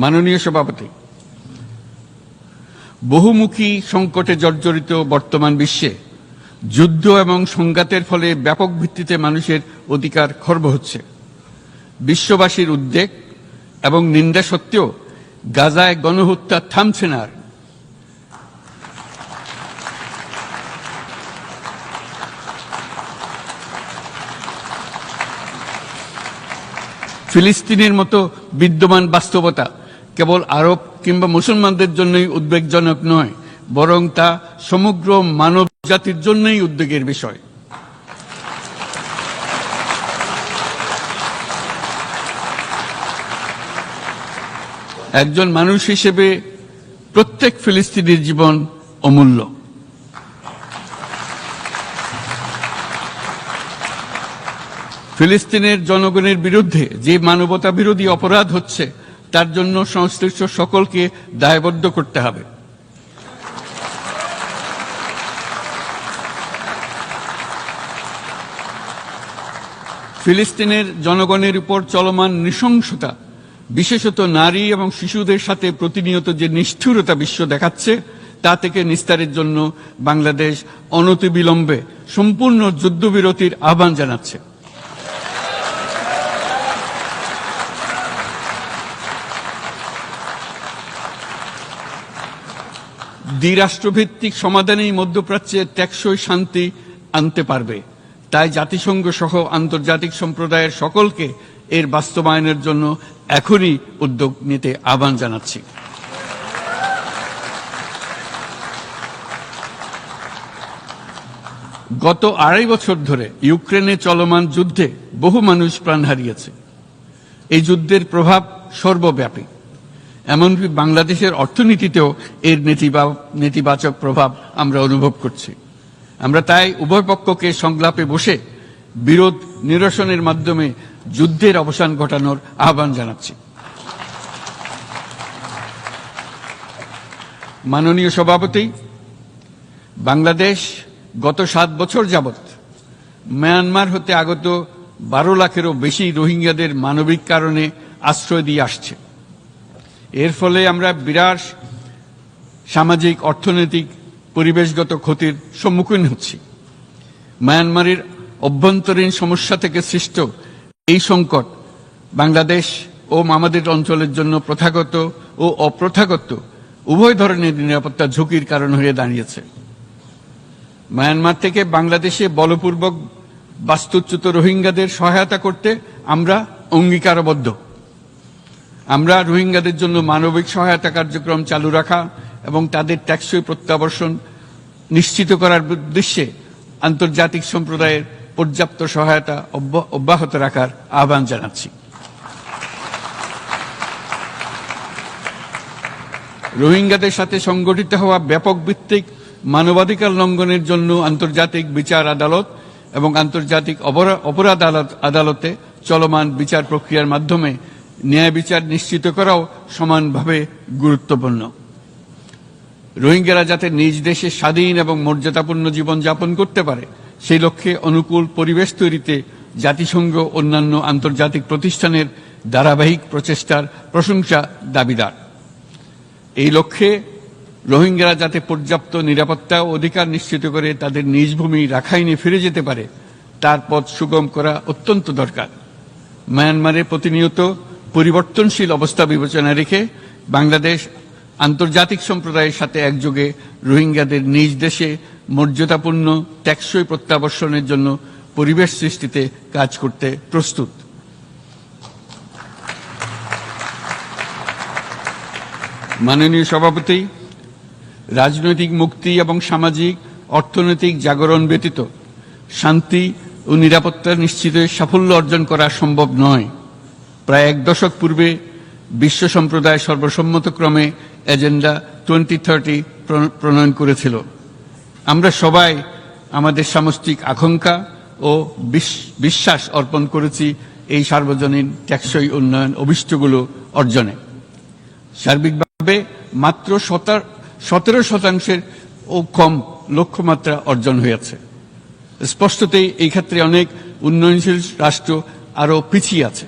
মাননীয় সভাপতি, বহুমুখী সংকটে জর্জরিত বর্তমান বিশ্বে যুদ্ধ এবং সংঘাতের ফলে ব্যাপক ভিত্তিতে মানুষের অধিকার খর্ব হচ্ছে। বিশ্ববাসীর উদ্বেগ এবং নিন্দা সত্ত্বেও গাজায় গণহত্যা থামছে না। ফিলিস্তিনের মতো বিদ্যমান বাস্তবতা কেবল আরব কিংবা মুসলমানদের জন্যই উদ্বেগজনক নয়, বরং তা সমগ্র মানব জাতির জন্যই উদ্বেগের বিষয়। একজন মানুষ হিসেবে প্রত্যেক ফিলিস্তিনির জীবন অমূল্য। ফিলিস্তিনের জনগণের বিরুদ্ধে যে মানবতা বিরোধী অপরাধ হচ্ছে তার জন্য সংশ্লিষ্ট সকলকে দায়বদ্ধ করতে হবে। ফিলিস্তিনের জনগণের উপর চলমান নৃশংসতা, বিশেষত নারী এবং শিশুদের সাথে প্রতিনিয়ত যে নিষ্ঠুরতা বিশ্ব দেখাচ্ছে, তা থেকে নিস্তারের জন্য বাংলাদেশ অনতিবিলম্বে সম্পূর্ণ যুদ্ধবিরতির আহ্বান জানাচ্ছে। দ্বিরাষ্ট্রভিত্তিক সমাধানেই মধ্যপ্রাচ্যে টেকসই শান্তি আনতে পারবে। তাই জাতিসংঘ সহ আন্তর্জাতিক সম্প্রদায়ের সকলকে এর বাস্তবায়নের জন্য এখনই উদ্যোগ নিতে আহ্বান জানাচ্ছি। গত 2.5 বছর ধরে ইউক্রেনে চলমান যুদ্ধে বহু মানুষ প্রাণ হারিয়েছে। এই যুদ্ধের প্রভাব সর্বব্যাপী, এমনকি বাংলাদেশের অর্থনীতিতেও এর নেতিবাচক প্রভাব আমরা অনুভব করছি। আমরা তাই উভয় পক্ষকে সংলাপে বসে বিরোধ নিরসনের মাধ্যমে যুদ্ধের অবসান ঘটানোর আহ্বান জানাচ্ছি। মাননীয় সভাপতি, বাংলাদেশ গত 7 বছর যাবৎ মিয়ানমার হতে আগত 12 লাখেরও বেশি রোহিঙ্গাদের মানবিক কারণে আশ্রয় দিয়ে আসছে। এর ফলে আমরা বিরাট সামাজিক, অর্থনৈতিক, পরিবেশগত ক্ষতির সম্মুখীন হচ্ছি। মিয়ানমারের অভ্যন্তরীণ সমস্যা থেকে সৃষ্ট এই সংকট বাংলাদেশ ও আমাদের অঞ্চলের জন্য প্রথাগত ও অপ্রথাগত উভয় ধরনের নিরাপত্তা ঝুঁকির কারণ হয়ে দাঁড়িয়েছে। মিয়ানমার থেকে বাংলাদেশে বলপূর্বক বাস্তুচ্যুত রোহিঙ্গাদের সহায়তা করতে আমরা অঙ্গীকারবদ্ধ। আমরা রোহিঙ্গাদের জন্য মানবিক সহায়তা কার্যক্রম চালু রাখা এবং তাদের টেকসই প্রত্যাবর্তন নিশ্চিত করার উদ্দেশ্যে আন্তর্জাতিক সম্প্রদায়ের পর্যাপ্ত সহায়তা অব্যাহত রাখার আহ্বান জানাচ্ছি। রোহিঙ্গাদের সাথে সংগঠিত হওয়া ব্যাপক ভিত্তিক মানবাধিকার লঙ্ঘনের জন্য আন্তর্জাতিক বিচার আদালত এবং আন্তর্জাতিক অপরাধ আদালতে চলমান বিচার প্রক্রিয়ার মাধ্যমে ন্যায় বিচার নিশ্চিত করাও সমানভাবে গুরুত্বপূর্ণ। রোহিঙ্গারা যাতে নিজ দেশে স্বাধীন এবং মর্যাদাপূর্ণ জীবন যাপন করতে পারে, সেই লক্ষ্যে অনুকূল পরিবেশ তৈরিতে জাতিসংঘ অন্যান্য আন্তর্জাতিক প্রতিষ্ঠানের ধারাবাহিক প্রচেষ্টার প্রশংসা দাবিদার। এই লক্ষ্যে রোহিঙ্গারা যাতে পর্যাপ্ত নিরাপত্তা ও অধিকার নিশ্চিত করে তাদের নিজ ভূমি রাখাইনে ফিরে যেতে পারে, তার পথ সুগম করা অত্যন্ত দরকার। মিয়ানমারে প্রতিনিয়ত পরিবর্তনশীল অবস্থা বিবেচনায় রেখে বাংলাদেশ আন্তর্জাতিক সম্প্রদায়ের সাথে একযোগে রোহিঙ্গাদের নিজ দেশে মর্যাদাপূর্ণ টেকসই প্রত্যাবর্তনের জন্য পরিবেশ সৃষ্টিতে কাজ করতে প্রস্তুত। মাননীয় সভাপতি, রাজনৈতিক মুক্তি এবং সামাজিক অর্থনৈতিক জাগরণ ব্যতীত শান্তি ও নিরাপত্তা নিশ্চিতে সাফল্য অর্জন করা সম্ভব নয়। প্রায় 1 দশক পূর্বে বিশ্ব সম্প্রদায় সর্বসম্মতক্রমে এজেন্ডা 2030 প্রণয়ন করেছিল। আমরা সবাই আমাদের সামষ্টিক আকাঙ্ক্ষা ও বিশ্বাস অর্পণ করেছি এই সার্বজনীন টেকসই উন্নয়ন অভিষ্টগুলো অর্জনে। সার্বিকভাবে মাত্র 17% ও কম লক্ষ্যমাত্রা অর্জন হয়েছে। স্পষ্টতই এই ক্ষেত্রে অনেক উন্নয়নশীল রাষ্ট্র আরও পিছিয়ে আছে।